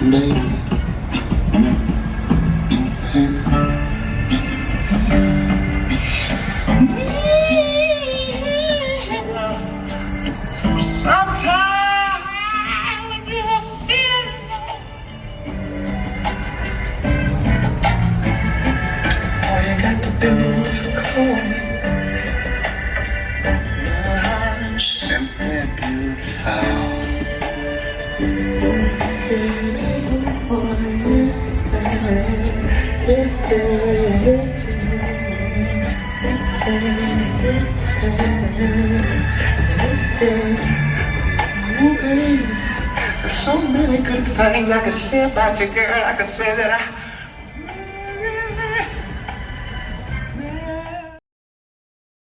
baby. Sometimes you feel all you got to do is call me. You're simply beautiful. Ooh, baby, there's so many good things I could say about you, girl. I could say that